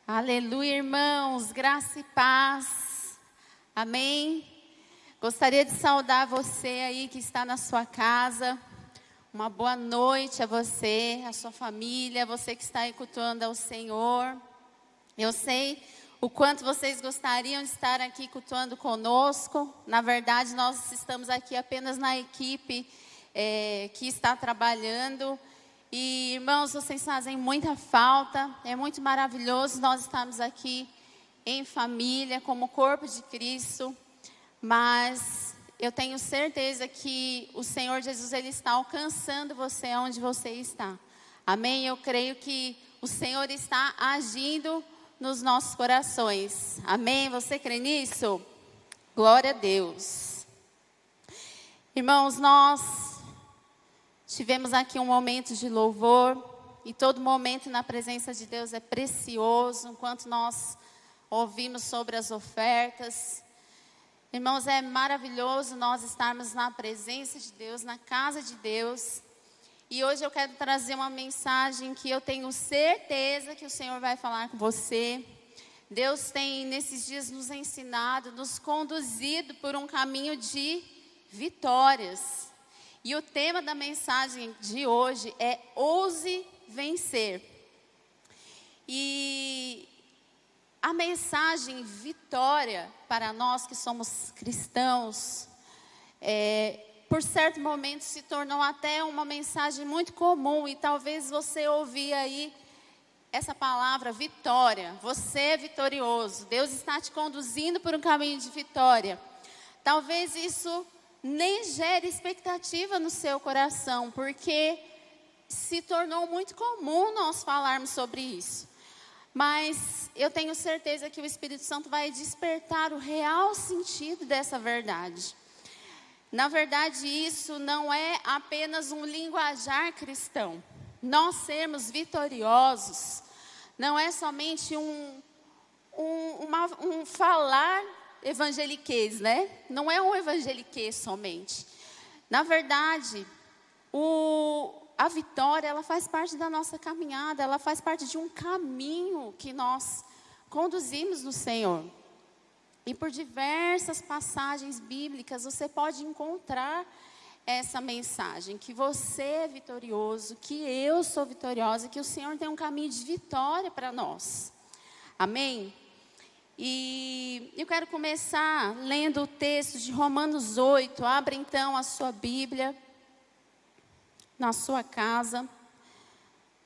Aleluia, irmãos, graça e paz, amém? Gostaria de saudar você aí que está na sua casa, uma boa noite a você, a sua família, você que está aí cultuando ao Senhor. Eu sei o quanto vocês gostariam de estar aqui cultuando conosco. Na verdade, nós estamos aqui apenas na equipe que está trabalhando. E, irmãos, vocês fazem muita falta, é muito maravilhoso nós estarmos aqui em família, como corpo de Cristo, mas eu tenho certeza que o Senhor Jesus, Ele está alcançando você onde você está, amém? Eu creio que o Senhor está agindo nos nossos corações, amém? Você crê nisso? Glória a Deus. Irmãos, nós tivemos aqui um momento de louvor, e todo momento na presença de Deus é precioso, enquanto nós ouvimos sobre as ofertas. Irmãos, é maravilhoso nós estarmos na presença de Deus, na casa de Deus. E hoje eu quero trazer uma mensagem que eu tenho certeza que o Senhor vai falar com você. Deus tem nesses dias nos ensinado, nos conduzido por um caminho de vitórias. E o tema da mensagem de hoje é ouse vencer. E a mensagem vitória para nós que somos cristãos, por certo momento se tornou até uma mensagem muito comum. E talvez você ouvir aí essa palavra vitória. Você é vitorioso. Deus está te conduzindo por um caminho de vitória. Talvez isso nem gere expectativa no seu coração, porque se tornou muito comum nós falarmos sobre isso. Mas eu tenho certeza que o Espírito Santo vai despertar o real sentido dessa verdade. Na verdade, isso não é apenas um linguajar cristão. Nós sermos vitoriosos não é somente um falar evangeliquez, né? Não é um evangeliquez somente. Na verdade, a vitória, ela faz parte da nossa caminhada, ela faz parte de um caminho que nós conduzimos no Senhor. E por diversas passagens bíblicas, você pode encontrar essa mensagem, que você é vitorioso, que eu sou vitoriosa, que o Senhor tem um caminho de vitória para nós. Amém? E eu quero começar lendo o texto de Romanos 8. Abra então a sua Bíblia na sua casa.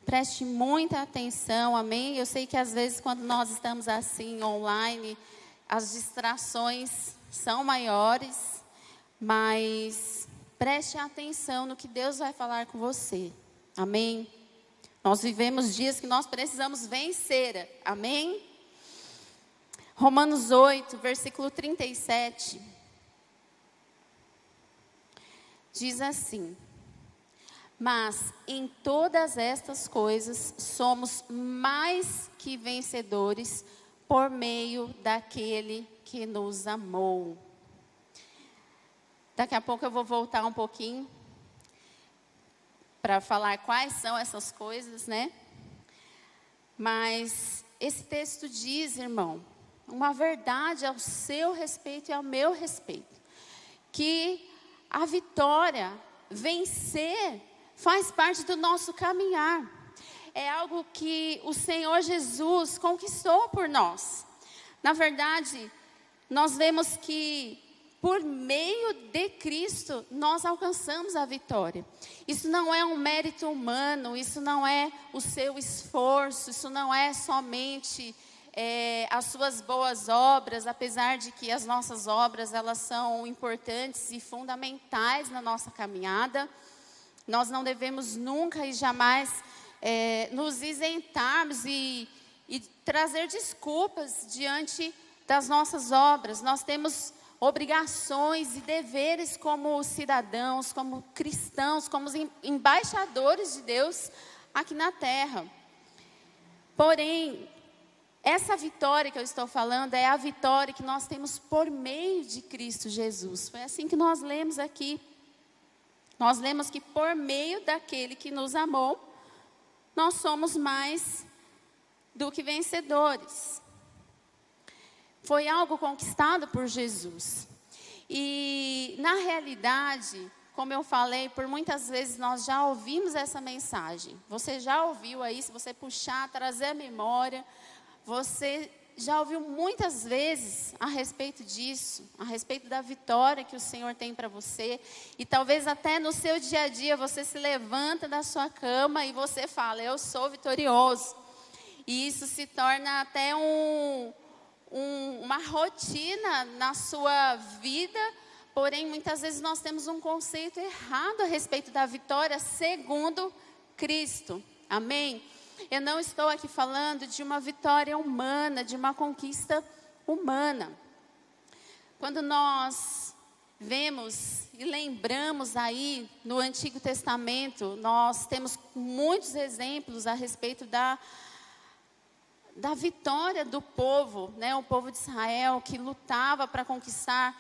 Preste muita atenção, amém? Eu sei que às vezes quando nós estamos assim online, as distrações são maiores, mas preste atenção no que Deus vai falar com você, amém? Nós vivemos dias que nós precisamos vencer, amém? Romanos 8, versículo 37, diz assim: mas em todas estas coisas somos mais que vencedores por meio daquele que nos amou. Daqui a pouco eu vou voltar um pouquinho para falar quais são essas coisas, né? Mas esse texto diz, irmão, uma verdade ao seu respeito e ao meu respeito, que a vitória, vencer, faz parte do nosso caminhar. É algo que o Senhor Jesus conquistou por nós. Na verdade, nós vemos que por meio de Cristo nós alcançamos a vitória. Isso não é um mérito humano, isso não é o seu esforço, isso não é somente as suas boas obras, apesar de que as nossas obras, elas são importantes e fundamentais na nossa caminhada. Nós não devemos nunca e jamais nos isentarmos e trazer desculpas diante das nossas obras. Nós temos obrigações e deveres como cidadãos, como cristãos, como embaixadores de Deus aqui na terra. Porém, essa vitória que eu estou falando é a vitória que nós temos por meio de Cristo Jesus. Foi assim que nós lemos aqui. Nós lemos que por meio daquele que nos amou, nós somos mais do que vencedores. Foi algo conquistado por Jesus. E, na realidade, como eu falei, por muitas vezes nós já ouvimos essa mensagem. Você já ouviu aí, se você puxar, trazer a memória, você já ouviu muitas vezes a respeito disso, a respeito da vitória que o Senhor tem para você. E talvez até no seu dia a dia você se levanta da sua cama e você fala, eu sou vitorioso. E isso se torna até uma rotina na sua vida. Porém, muitas vezes nós temos um conceito errado a respeito da vitória segundo Cristo. Amém? Eu não estou aqui falando de uma vitória humana, de uma conquista humana. Quando nós vemos e lembramos aí no Antigo Testamento, nós temos muitos exemplos a respeito da vitória do povo, né? O povo de Israel que lutava para conquistar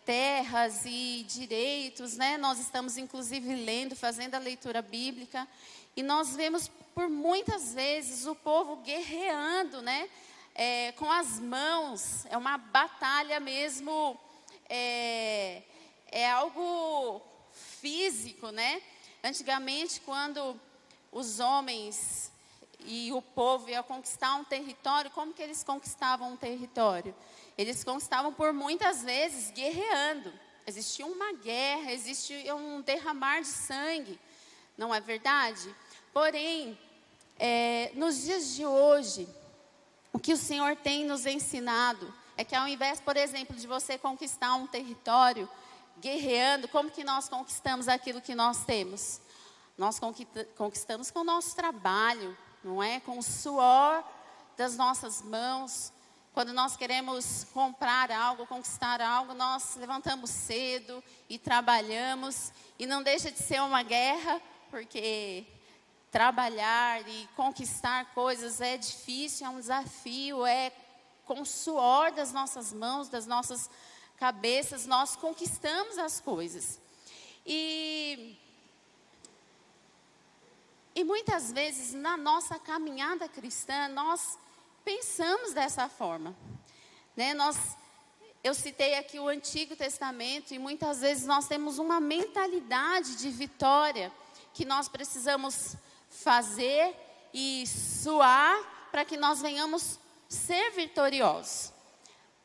terras e direitos, né? Nós estamos inclusive lendo, fazendo a leitura bíblica, e nós vemos por muitas vezes o povo guerreando, né? Com as mãos, é uma batalha mesmo, é algo físico, né? Antigamente, quando os homens e o povo ia conquistar um território, como que eles conquistavam um território? Eles conquistavam por muitas vezes guerreando. Existia uma guerra, existia um derramar de sangue, não é verdade? Porém, nos dias de hoje, o que o Senhor tem nos ensinado é que ao invés, por exemplo, de você conquistar um território guerreando, como que nós conquistamos aquilo que nós temos? Nós conquistamos com o nosso trabalho, não é? Com o suor das nossas mãos. Quando nós queremos comprar algo, conquistar algo, nós levantamos cedo e trabalhamos. E não deixa de ser uma guerra, porque trabalhar e conquistar coisas é difícil, é um desafio, é com o suor das nossas mãos, das nossas cabeças, nós conquistamos as coisas. E muitas vezes na nossa caminhada cristã, nós pensamos dessa forma, né? Eu citei aqui o Antigo Testamento e muitas vezes nós temos uma mentalidade de vitória que nós precisamos fazer e suar para que nós venhamos ser vitoriosos.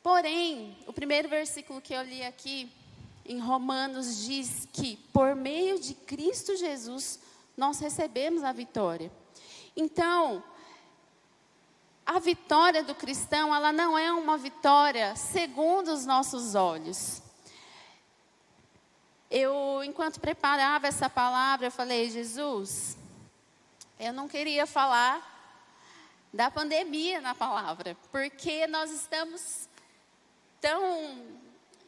Porém, o primeiro versículo que eu li aqui em Romanos diz que por meio de Cristo Jesus nós recebemos a vitória. Então, a vitória do cristão, ela não é uma vitória segundo os nossos olhos. Enquanto preparava essa palavra, eu falei, Jesus, eu não queria falar da pandemia na palavra, porque nós estamos tão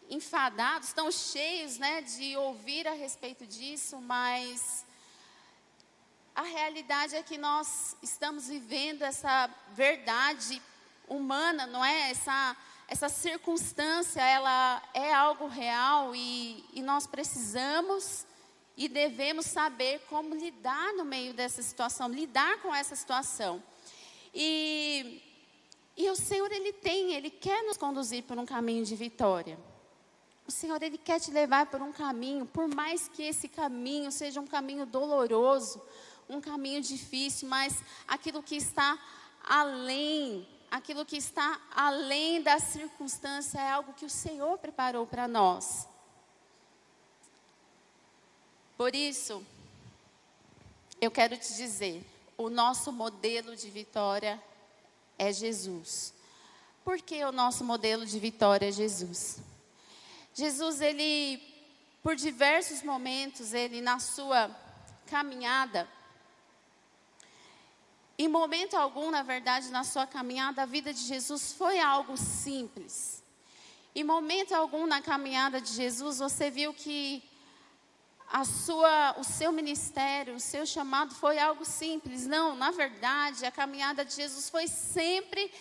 enfadados, tão cheios, né, de ouvir a respeito disso, mas a realidade é que nós estamos vivendo essa verdade humana, não é? Essa circunstância, ela é algo real e nós precisamos e devemos saber como lidar no meio dessa situação, lidar com essa situação. E o Senhor, Ele quer nos conduzir por um caminho de vitória. O Senhor, Ele quer te levar por um caminho, por mais que esse caminho seja um caminho doloroso, um caminho difícil, mas aquilo que está além da circunstância é algo que o Senhor preparou para nós. Por isso, eu quero te dizer, o nosso modelo de vitória é Jesus. Por que o nosso modelo de vitória é Jesus? Jesus, Ele, por diversos momentos, Ele na sua caminhada, em momento algum, na verdade, na sua caminhada, a vida de Jesus foi algo simples. Em momento algum na caminhada de Jesus, você viu que o seu ministério, o seu chamado foi algo simples. Não, na verdade, a caminhada de Jesus foi sempre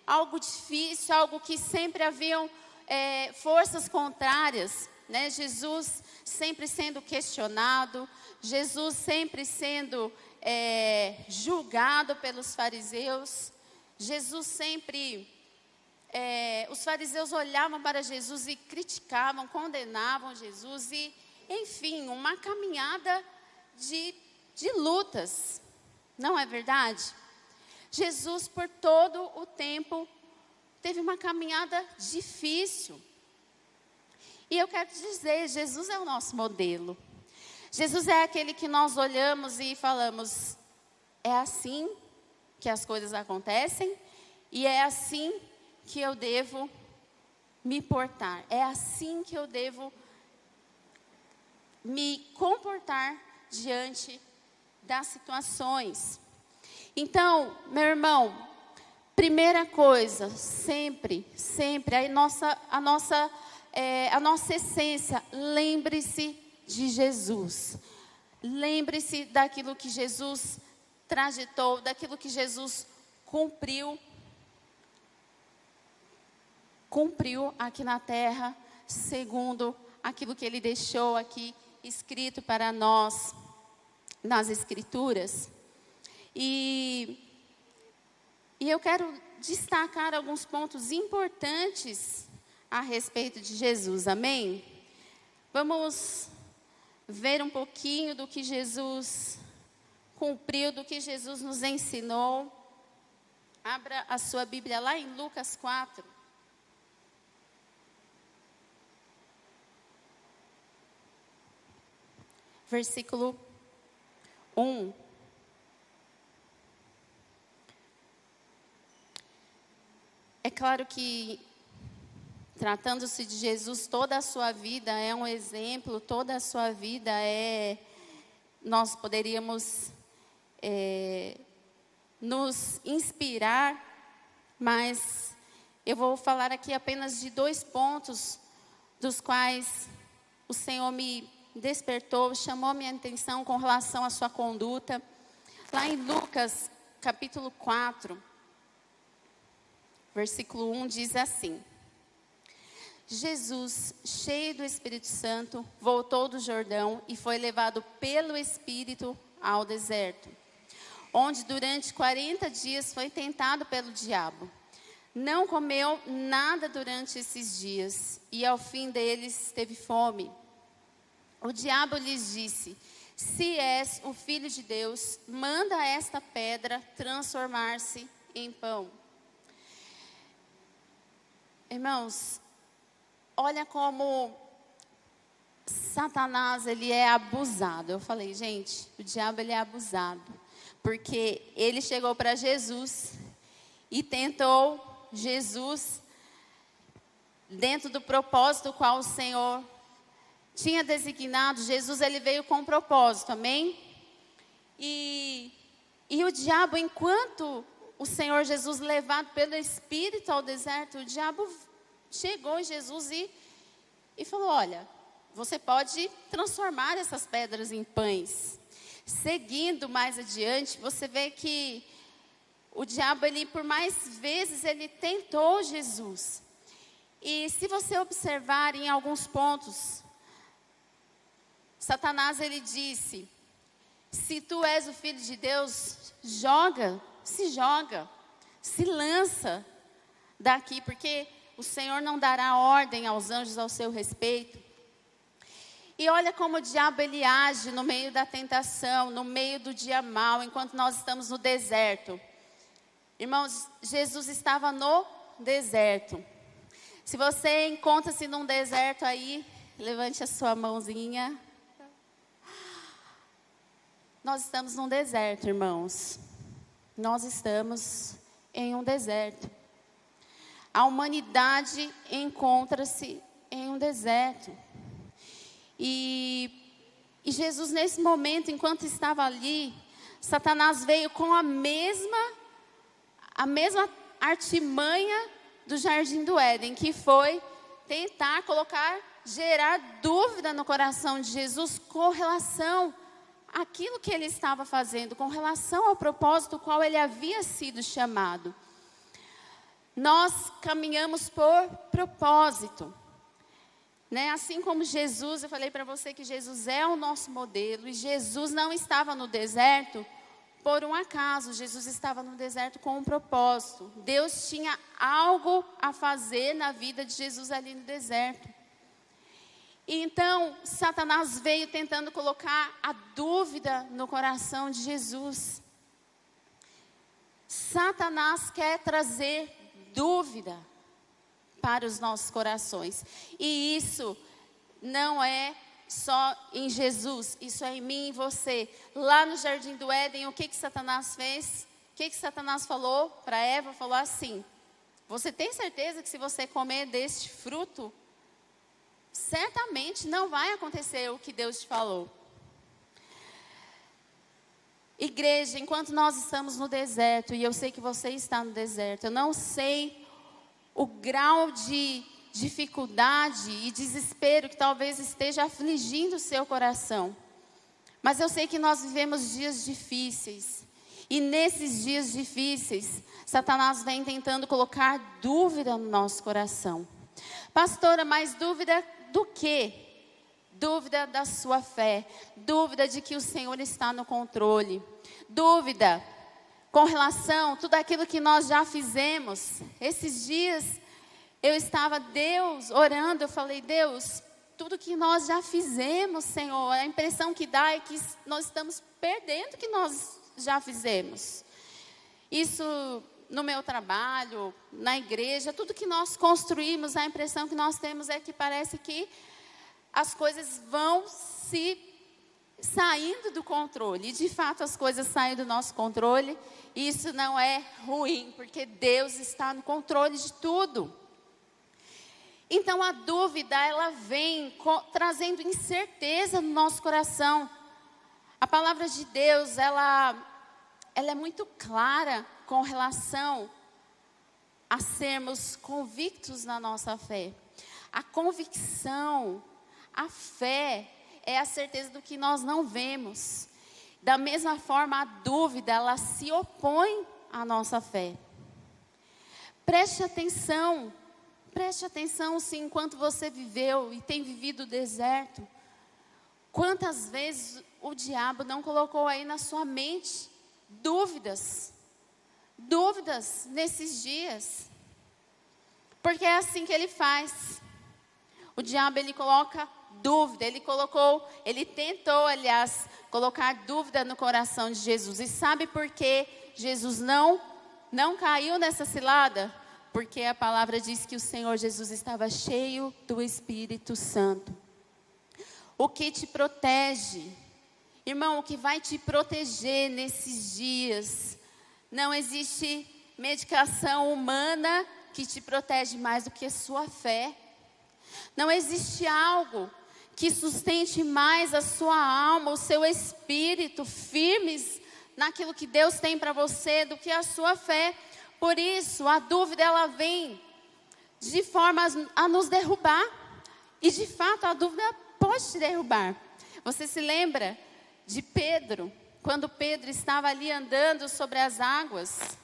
algo difícil, algo que sempre haviam forças contrárias, né? Jesus sempre sendo questionado, Jesus sempre sendo julgado pelos fariseus, Jesus sempre, os fariseus olhavam para Jesus e criticavam, condenavam Jesus e, enfim, uma caminhada de lutas, não é verdade? Jesus, por todo o tempo, teve uma caminhada difícil. E eu quero te dizer, Jesus é o nosso modelo. Jesus é aquele que nós olhamos e falamos, é assim que as coisas acontecem e é assim que eu devo me portar. É assim que eu devo me comportar diante das situações. Então, meu irmão, primeira coisa, sempre, a nossa essência, lembre-se de Jesus. Lembre-se daquilo que Jesus trajetou, daquilo que Jesus cumpriu aqui na terra, segundo aquilo que Ele deixou aqui escrito para nós nas Escrituras. E eu quero destacar alguns pontos importantes a respeito de Jesus, amém? Vamos ver um pouquinho do que Jesus cumpriu, do que Jesus nos ensinou. Abra a sua Bíblia lá em Lucas 4. Versículo 1. É claro que, tratando-se de Jesus, toda a sua vida é um exemplo, toda a sua vida nós poderíamos nos inspirar, mas eu vou falar aqui apenas de 2 pontos, dos quais o Senhor me despertou, chamou minha atenção com relação à sua conduta. Lá em Lucas, capítulo 4, versículo 1, diz assim: Jesus, cheio do Espírito Santo, voltou do Jordão e foi levado pelo Espírito ao deserto, onde durante 40 dias foi tentado pelo diabo. Não comeu nada durante esses dias e ao fim deles teve fome. O diabo lhes disse: se és o Filho de Deus, manda esta pedra transformar-se em pão. Irmãos, olha como Satanás, ele é abusado. Eu falei, gente, o diabo, ele é abusado. Porque ele chegou para Jesus e tentou Jesus dentro do propósito qual o Senhor tinha designado. Jesus, ele veio com um propósito, amém? E o diabo, enquanto o Senhor Jesus levado pelo Espírito ao deserto, o diabo chegou em Jesus e falou: olha, você pode transformar essas pedras em pães. Seguindo mais adiante, você vê que o diabo, ele por mais vezes, ele tentou Jesus. E se você observar em alguns pontos, Satanás, ele disse: se tu és o Filho de Deus, se lança daqui, porque o Senhor não dará ordem aos anjos ao seu respeito. E olha como o diabo, ele age no meio da tentação, no meio do dia mau, enquanto nós estamos no deserto. Irmãos, Jesus estava no deserto. Se você encontra-se num deserto aí, levante a sua mãozinha. Nós estamos num deserto, irmãos. Nós estamos em um deserto. A humanidade encontra-se em um deserto. E Jesus, nesse momento, enquanto estava ali, Satanás veio com a mesma artimanha do Jardim do Éden, que foi tentar gerar dúvida no coração de Jesus com relação àquilo que ele estava fazendo, com relação ao propósito qual ele havia sido chamado. Nós caminhamos por propósito, né? Assim como Jesus, eu falei para você que Jesus é o nosso modelo, e Jesus não estava no deserto por um acaso. Jesus estava no deserto com um propósito. Deus tinha algo a fazer na vida de Jesus ali no deserto. E então, Satanás veio tentando colocar a dúvida no coração de Jesus. Satanás quer trazer dúvida para os nossos corações. E isso não é só em Jesus, isso é em mim e em você. Lá no Jardim do Éden, o que Satanás fez? O que Satanás falou para Eva? Falou assim: você tem certeza que se você comer deste fruto, certamente não vai acontecer o que Deus te falou. Igreja, enquanto nós estamos no deserto, e eu sei que você está no deserto, eu não sei o grau de dificuldade e desespero que talvez esteja afligindo o seu coração. Mas eu sei que nós vivemos dias difíceis. E nesses dias difíceis, Satanás vem tentando colocar dúvida no nosso coração. Pastora, mas dúvida do quê? Dúvida da sua fé. Dúvida de que o Senhor está no controle. Dúvida com relação a tudo aquilo que nós já fizemos. Esses dias eu estava, orando, eu falei: Deus, tudo que nós já fizemos, Senhor, a impressão que dá é que nós estamos perdendo o que nós já fizemos. Isso no meu trabalho, na igreja, tudo que nós construímos, a impressão que nós temos é que parece que as coisas vão se saindo do controle. E de fato as coisas saem do nosso controle. E isso não é ruim, porque Deus está no controle de tudo. Então a dúvida, ela vem trazendo incerteza no nosso coração. A palavra de Deus, ela é muito clara com relação a sermos convictos na nossa fé. A convicção, a fé, é a certeza do que nós não vemos. Da mesma forma, a dúvida, ela se opõe à nossa fé. Preste atenção se enquanto você viveu e tem vivido o deserto, quantas vezes o diabo não colocou aí na sua mente dúvidas nesses dias. Porque é assim que ele faz. O diabo, ele coloca dúvida, ele tentou, aliás, colocar dúvida no coração de Jesus. E sabe por que Jesus não caiu nessa cilada? Porque a palavra diz que o Senhor Jesus estava cheio do Espírito Santo. O que te protege, irmão, o que vai te proteger nesses dias, não existe medicação humana que te protege mais do que a sua fé. Não existe algo que sustente mais a sua alma, o seu espírito, firmes naquilo que Deus tem para você, do que a sua fé. Por isso, a dúvida, ela vem de forma a nos derrubar. E de fato, a dúvida pode te derrubar. Você se lembra de Pedro, quando Pedro estava ali andando sobre as águas?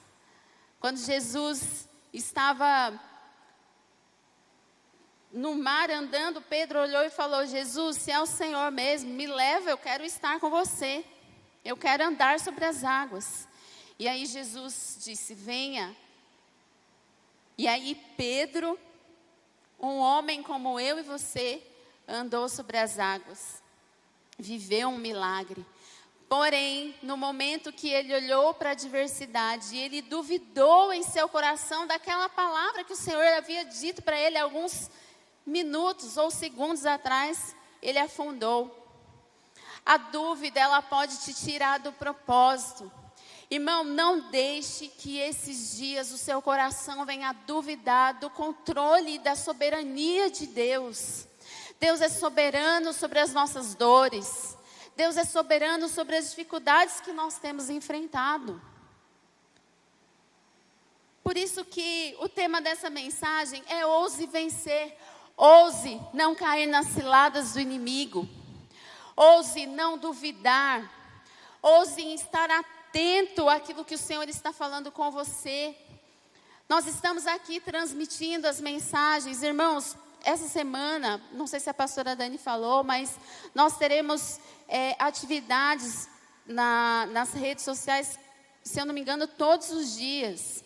Quando Jesus estava no mar andando, Pedro olhou e falou: Jesus, se é o Senhor mesmo, me leva, eu quero estar com você. Eu quero andar sobre as águas. E aí Jesus disse: venha. E aí Pedro, um homem como eu e você, andou sobre as águas. Viveu um milagre. Porém, no momento que ele olhou para a adversidade, ele duvidou em seu coração daquela palavra que o Senhor havia dito para ele alguns minutos ou segundos atrás, ele afundou. A dúvida, ela pode te tirar do propósito. Irmão, não deixe que esses dias o seu coração venha a duvidar do controle e da soberania de Deus. Deus é soberano sobre as nossas dores. Deus é soberano sobre as dificuldades que nós temos enfrentado. Por isso que o tema dessa mensagem é ouse vencer. Ouse não cair nas ciladas do inimigo. Ouse não duvidar. Ouse estar atento àquilo que o Senhor está falando com você. Nós estamos aqui transmitindo as mensagens. Irmãos, essa semana, não sei se a pastora Dani falou, mas nós teremos atividades nas redes sociais, se eu não me engano, todos os dias.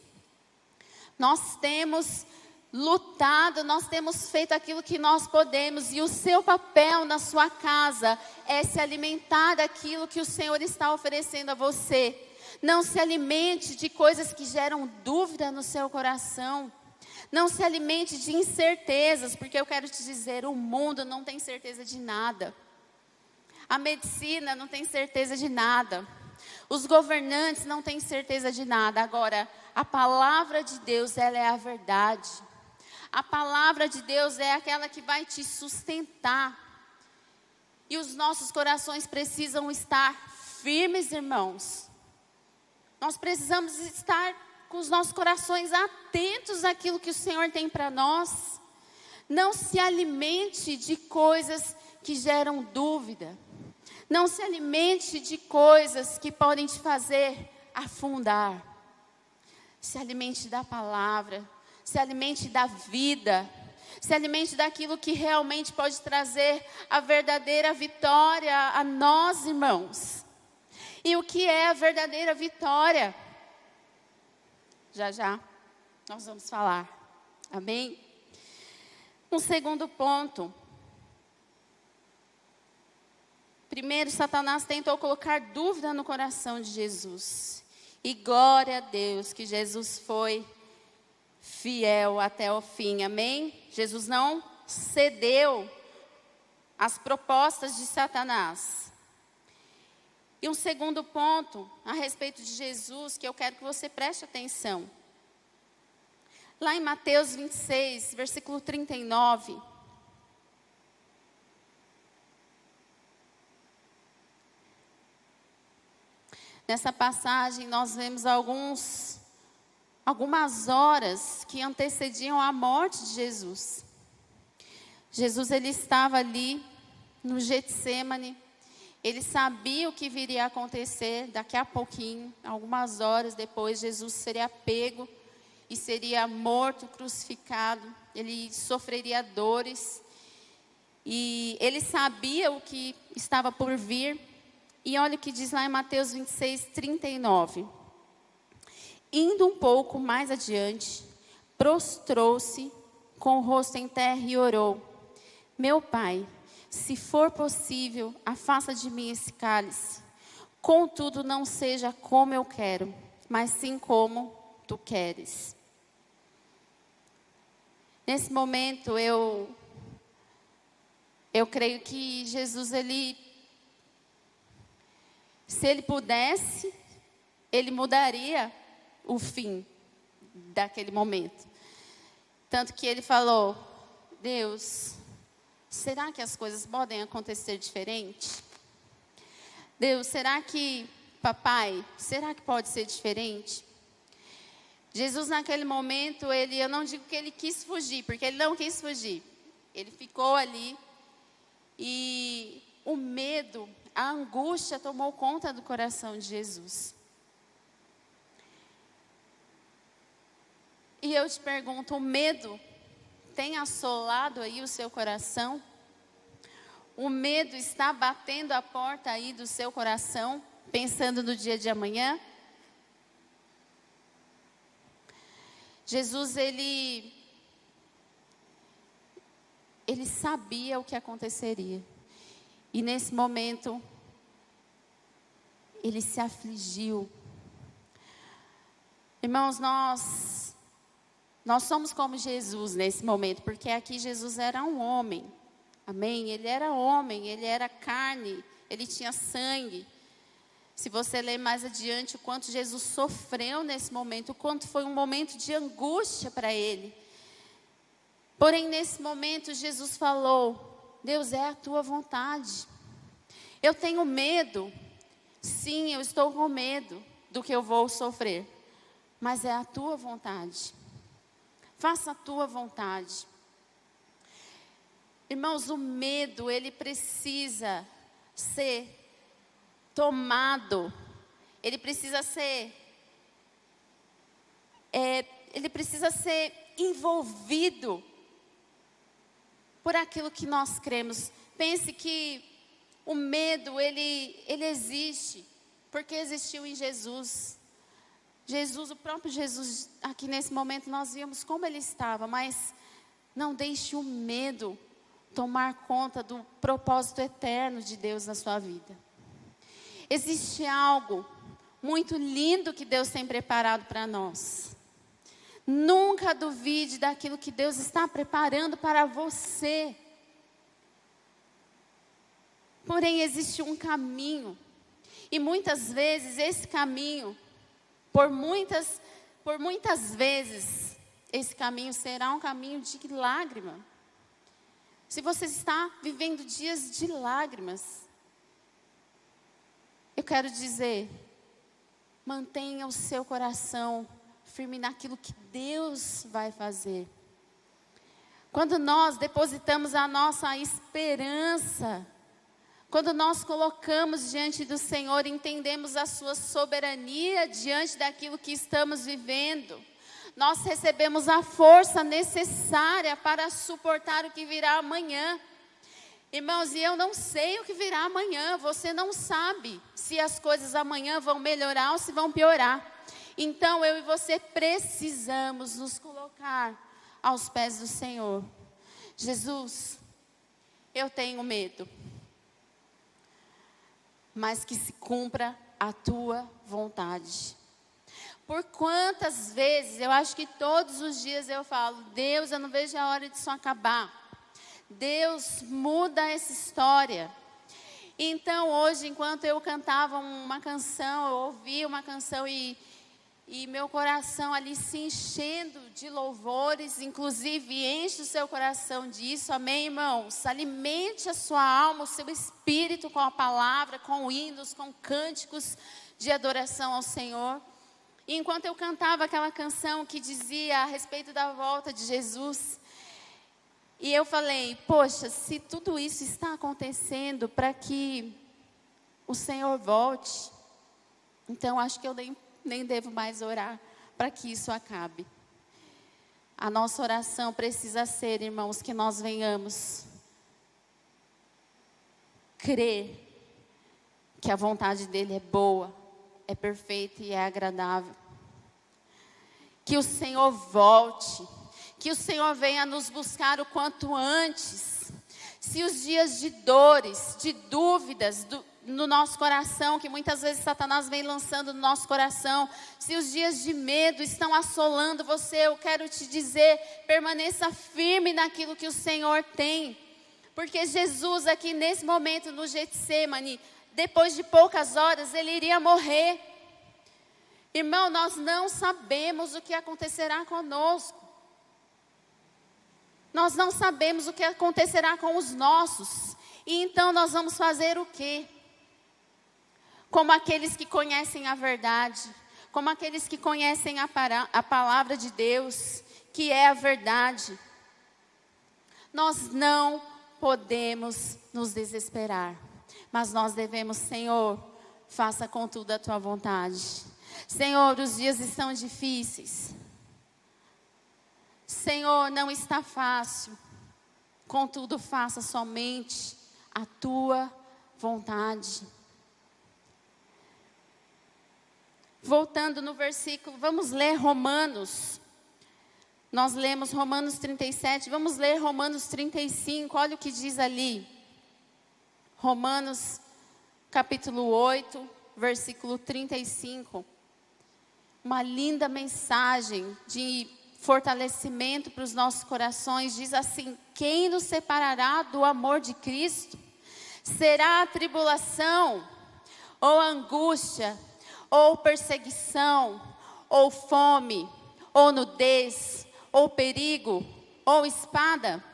Nós temos lutado, nós temos feito aquilo que nós podemos, e o seu papel na sua casa é se alimentar daquilo que o Senhor está oferecendo a você. Não se alimente de coisas que geram dúvida no seu coração. Não se alimente de incertezas, porque eu quero te dizer, o mundo não tem certeza de nada. A medicina não tem certeza de nada. Os governantes não têm certeza de nada. Agora, a palavra de Deus, ela é a verdade. A palavra de Deus é aquela que vai te sustentar. E os nossos corações precisam estar firmes, irmãos. Nós precisamos estar com os nossos corações atentos àquilo que o Senhor tem para nós. Não se alimente de coisas que geram dúvida. Não se alimente de coisas que podem te fazer afundar. Se alimente da palavra. Se alimente da vida. Se alimente daquilo que realmente pode trazer a verdadeira vitória a nós, irmãos. E o que é a verdadeira vitória? Já nós vamos falar. Amém? Um segundo ponto. Primeiro, Satanás tentou colocar dúvida no coração de Jesus. E glória a Deus que Jesus foi fiel até o fim. Amém? Jesus não cedeu às propostas de Satanás. E um segundo ponto a respeito de Jesus, que eu quero que você preste atenção. Lá em Mateus 26, versículo 39. Nessa passagem nós vemos algumas horas que antecediam a morte de Jesus. Jesus, ele estava ali no Getsêmani. Ele sabia o que viria a acontecer daqui a pouquinho. Algumas horas depois, Jesus seria pego e seria morto, crucificado. Ele sofreria dores. E ele sabia o que estava por vir. E olha o que diz lá em Mateus 26, 39. Indo um pouco mais adiante, prostrou-se com o rosto em terra e orou: Meu Pai, se for possível, afasta de mim esse cálice. Contudo, não seja como eu quero, mas sim como tu queres. Nesse momento, eu creio que Jesus, se ele pudesse, ele mudaria o fim daquele momento. Tanto que ele falou: Deus, será que as coisas podem acontecer diferente? Deus, papai, será que pode ser diferente? Jesus naquele momento, eu não digo que ele quis fugir, porque ele não quis fugir. Ele ficou ali e o medo, a angústia tomou conta do coração de Jesus. E eu te pergunto, o medo tem assolado aí o seu coração? O medo está batendo a porta aí do seu coração, pensando no dia de amanhã? Jesus, ele sabia o que aconteceria. E nesse momento, ele se afligiu. Irmãos, nós somos como Jesus nesse momento, porque aqui Jesus era um homem. Amém? Ele era homem, ele era carne, ele tinha sangue. Se você ler mais adiante o quanto Jesus sofreu nesse momento, o quanto foi um momento de angústia para ele. Porém, nesse momento, Jesus falou: Deus, é a tua vontade. Eu tenho medo. Sim, eu estou com medo do que eu vou sofrer. Mas é a tua vontade. Faça a tua vontade. Irmãos, o medo, ele precisa ser tomado. Ele precisa ser envolvido por aquilo que nós cremos. Pense que o medo, ele existe. Porque existiu em Jesus. Jesus, o próprio Jesus, aqui nesse momento nós vimos como ele estava, mas não deixe o medo tomar conta do propósito eterno de Deus na sua vida. Existe algo muito lindo que Deus tem preparado para nós. Nunca duvide daquilo que Deus está preparando para você. Porém, existe um caminho. E muitas vezes esse caminho, por muitas vezes, esse caminho será um caminho de lágrima. Se você está vivendo dias de lágrimas, eu quero dizer, mantenha o seu coração firme naquilo que Deus vai fazer. Quando nós depositamos a nossa esperança, quando nós colocamos diante do Senhor, entendemos a sua soberania diante daquilo que estamos vivendo, nós recebemos a força necessária para suportar o que virá amanhã. Irmãos, e eu não sei o que virá amanhã, você não sabe se as coisas amanhã vão melhorar ou se vão piorar. Então eu e você precisamos nos colocar aos pés do Senhor. Jesus, eu tenho medo, mas que se cumpra a tua vontade. Por quantas vezes, eu acho que todos os dias eu falo, Deus, eu não vejo a hora disso acabar. Deus, muda essa história. Então hoje, enquanto eu cantava uma canção, eu ouvi uma canção e meu coração ali se enchendo de louvores, inclusive enche o seu coração disso, amém, irmãos? Alimente a sua alma, o seu espírito com a palavra, com hinos, com cânticos de adoração ao Senhor. E enquanto eu cantava aquela canção que dizia a respeito da volta de Jesus, e eu falei, poxa, se tudo isso está acontecendo para que o Senhor volte, então acho que eu nem devo mais orar para que isso acabe. A nossa oração precisa ser, irmãos, que nós venhamos crer que a vontade dele é boa, é perfeita e é agradável. Que o Senhor volte, que o Senhor venha nos buscar o quanto antes. Se os dias de dores, de dúvidas no nosso coração, que muitas vezes Satanás vem lançando no nosso coração, se os dias de medo estão assolando você, eu quero te dizer, permaneça firme naquilo que o Senhor tem. Porque Jesus aqui nesse momento no Getsemane, depois de poucas horas, ele iria morrer. Irmão, nós não sabemos o que acontecerá conosco. Nós não sabemos o que acontecerá com os nossos. E então nós vamos fazer o quê? Como aqueles que conhecem a verdade, como aqueles que conhecem a palavra de Deus, que é a verdade. Nós não podemos nos desesperar, mas nós devemos, Senhor, faça contudo a tua vontade. Senhor, os dias estão difíceis. Senhor, não está fácil. Contudo, faça somente a tua vontade. Voltando no versículo, vamos ler Romanos. Nós lemos Romanos 37, vamos ler Romanos 35, olha o que diz ali. Romanos capítulo 8, versículo 35. Uma linda mensagem de fortalecimento para os nossos corações. Diz assim: quem nos separará do amor de Cristo? Será a tribulação, ou a angústia, ou perseguição, ou fome, ou nudez, ou perigo, ou espada?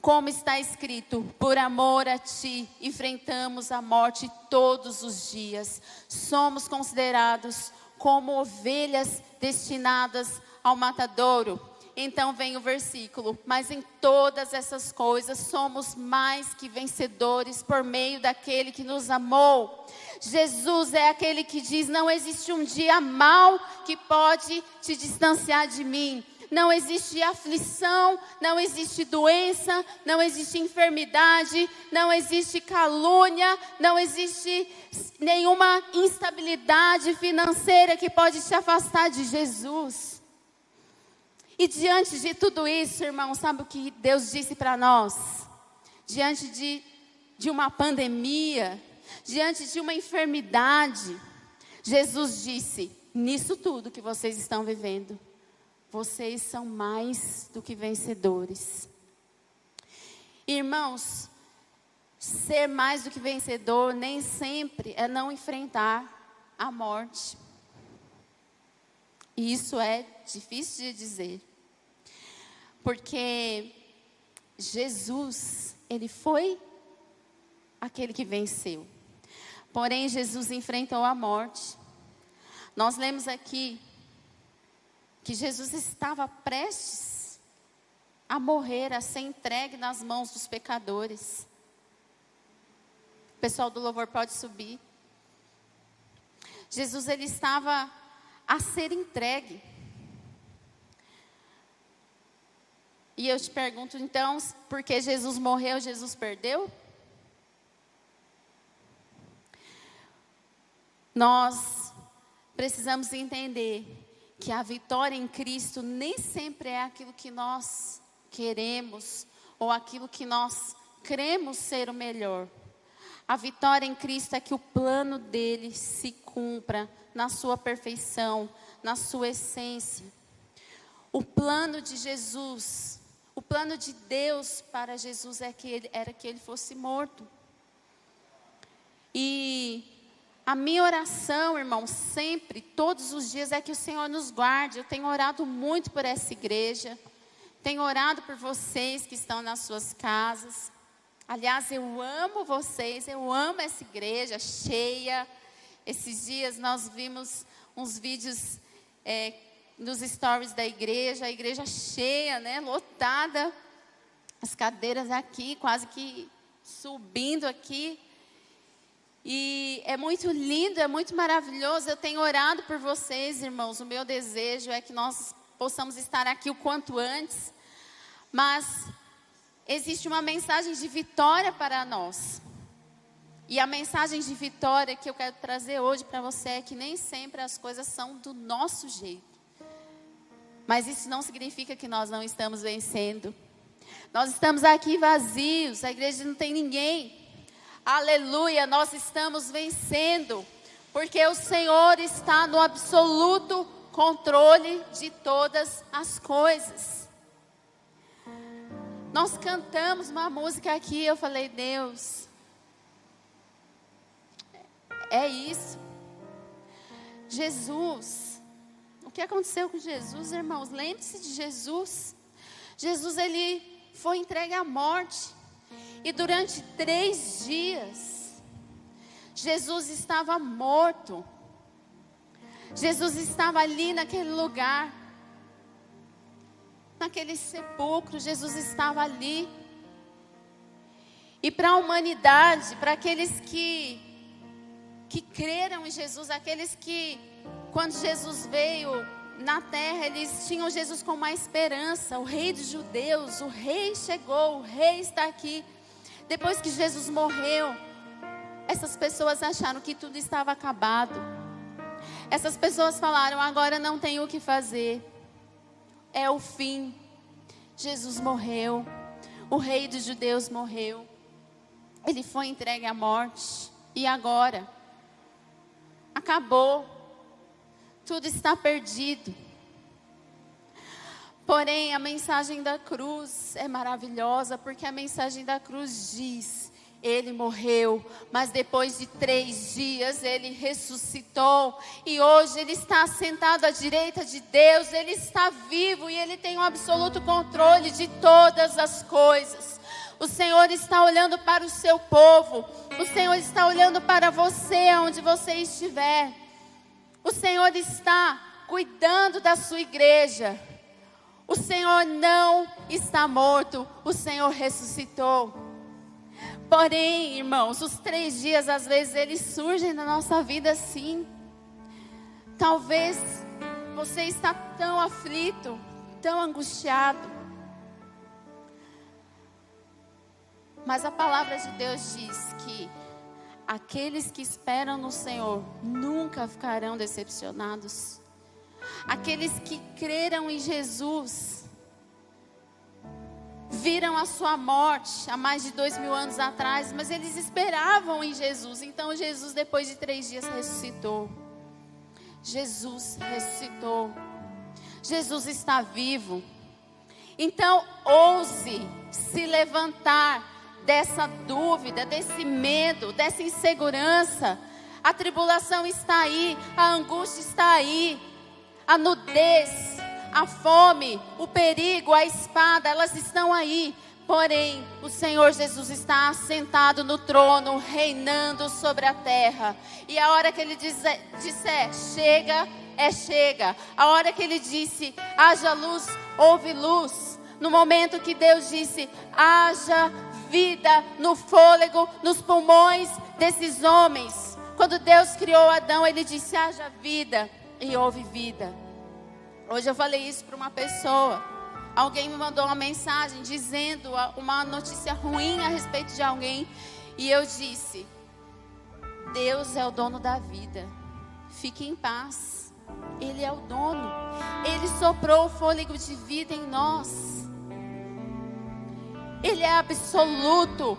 Como está escrito, por amor a ti, enfrentamos a morte todos os dias. Somos considerados como ovelhas destinadas ao matadouro. Então vem o versículo: mas em todas essas coisas somos mais que vencedores por meio daquele que nos amou. Jesus é aquele que diz: não existe um dia mau que pode te distanciar de mim. não existe aflição, não existe doença, não existe enfermidade, não existe calúnia, não existe nenhuma instabilidade financeira que pode te afastar de Jesus. E diante de tudo isso, irmão, sabe o que Deus disse para nós? Diante de uma pandemia, diante de uma enfermidade, Jesus disse: nisso tudo que vocês estão vivendo, vocês são mais do que vencedores. Irmãos, ser mais do que vencedor nem sempre é não enfrentar a morte. E isso é difícil de dizer, porque Jesus, ele foi aquele que venceu. Porém, Jesus enfrentou a morte. Nós lemos aqui que Jesus estava prestes a morrer, a ser entregue nas mãos dos pecadores. O pessoal do louvor pode subir. Jesus, ele estava a ser entregue. E eu te pergunto então, porque Jesus morreu, Jesus perdeu? Nós precisamos entender que a vitória em Cristo nem sempre é aquilo que nós queremos ou aquilo que nós cremos ser o melhor. A vitória em Cristo é que o plano dele se cumpra na sua perfeição, na sua essência. O plano de Jesus, o plano de Deus para Jesus era que ele fosse morto. E a minha oração, irmão, sempre, todos os dias, é que o Senhor nos guarde. Eu tenho orado muito por essa igreja. Tenho orado por vocês que estão nas suas casas. Aliás, eu amo vocês, eu amo essa igreja cheia. Esses dias nós vimos uns vídeos nos stories da igreja, a igreja cheia, né, lotada. As cadeiras aqui, quase que subindo aqui. E é muito lindo, é muito maravilhoso. Eu tenho orado por vocês, irmãos. O meu desejo é que nós possamos estar aqui o quanto antes. Mas existe uma mensagem de vitória para nós. E a mensagem de vitória que eu quero trazer hoje para você é que nem sempre as coisas são do nosso jeito. Mas isso não significa que nós não estamos vencendo. Nós estamos aqui vazios, a igreja não tem ninguém. Aleluia, nós estamos vencendo, porque o Senhor está no absoluto controle de todas as coisas. Nós cantamos uma música aqui, eu falei, Deus, é isso. Jesus, o que aconteceu com Jesus, irmãos? Lembre-se de Jesus. Jesus, ele foi entregue à morte. E durante 3 dias, Jesus estava morto. Jesus estava ali naquele lugar, naquele sepulcro, Jesus estava ali. E para a humanidade, para aqueles que creram em Jesus, aqueles que, quando Jesus veio na terra, eles tinham Jesus como uma esperança, o rei dos judeus, o rei chegou, o rei está aqui. Depois que Jesus morreu, essas pessoas acharam que tudo estava acabado. Essas pessoas falaram, agora não tem o que fazer. É o fim. Jesus morreu. O rei dos judeus morreu. Ele foi entregue à morte. E agora? Acabou. Tudo está perdido. Porém, a mensagem da cruz é maravilhosa, porque a mensagem da cruz diz, ele morreu, mas depois de 3 dias ele ressuscitou, e hoje ele está sentado à direita de Deus, ele está vivo e ele tem o absoluto controle de todas as coisas. O Senhor está olhando para o seu povo, o Senhor está olhando para você, onde você estiver. O Senhor está cuidando da sua igreja. O Senhor não está morto, o Senhor ressuscitou. Porém, irmãos, os 3 dias, às vezes, eles surgem na nossa vida assim. Talvez você está tão aflito, tão angustiado. Mas a palavra de Deus diz que aqueles que esperam no Senhor nunca ficarão decepcionados. Aqueles que creram em Jesus, viram a sua morte há mais de 2000 anos atrás, mas eles esperavam em Jesus. Então Jesus, depois de 3 dias, ressuscitou. Jesus ressuscitou. Jesus está vivo. Então ouse se levantar dessa dúvida, desse medo, dessa insegurança. A tribulação está aí, a angústia está aí, a nudez, a fome, o perigo, a espada, elas estão aí. Porém, o Senhor Jesus está assentado no trono, reinando sobre a terra. E a hora que Ele disser, chega, chega. A hora que Ele disse, haja luz, houve luz. No momento que Deus disse, haja vida no fôlego, nos pulmões desses homens. Quando Deus criou Adão, Ele disse, haja vida, e houve vida. Hoje eu falei isso para uma pessoa. Alguém me mandou uma mensagem dizendo uma notícia ruim a respeito de alguém. E eu disse, Deus é o dono da vida. Fique em paz. Ele é o dono. Ele soprou o fôlego de vida em nós. Ele é absoluto.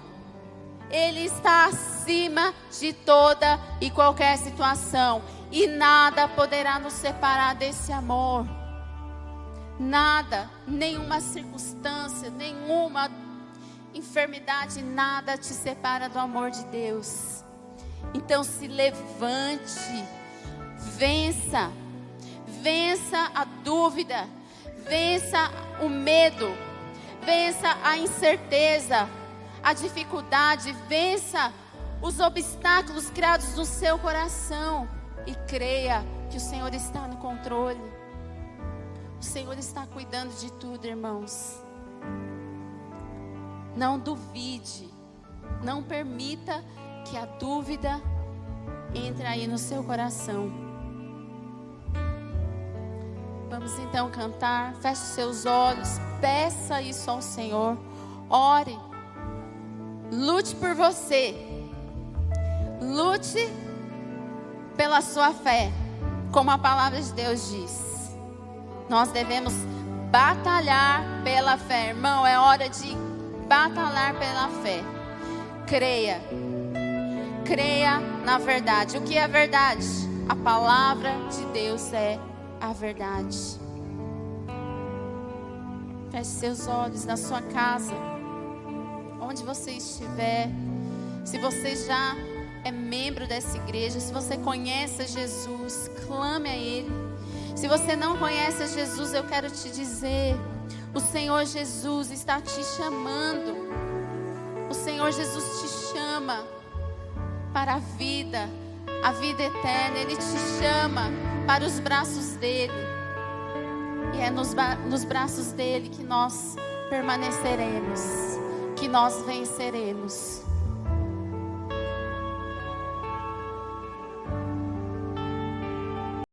Ele está acima de toda e qualquer situação. E nada poderá nos separar desse amor. Nada, nenhuma circunstância, nenhuma enfermidade, nada te separa do amor de Deus. Então se levante, vença a dúvida, vença o medo, vença a incerteza, a dificuldade, vença os obstáculos criados no seu coração e creia que o Senhor está no controle. O Senhor está cuidando de tudo, irmãos. Não duvide, não permita que a dúvida entre aí no seu coração. Vamos então cantar, feche seus olhos, peça isso ao Senhor, ore, lute por você, lute pela sua fé, como a palavra de Deus diz. Nós devemos batalhar pela fé, irmão, é hora de batalhar pela fé. Creia na verdade. O que é verdade? A palavra de Deus é a verdade. Feche seus olhos na sua casa, onde você estiver. Se você já é membro dessa igreja, se você conhece Jesus, clame a Ele. Se você não conhece Jesus, eu quero te dizer, o Senhor Jesus está te chamando. O Senhor Jesus te chama para a vida eterna. Ele te chama para os braços dele. E é nos braços dele que nós permaneceremos, que nós venceremos.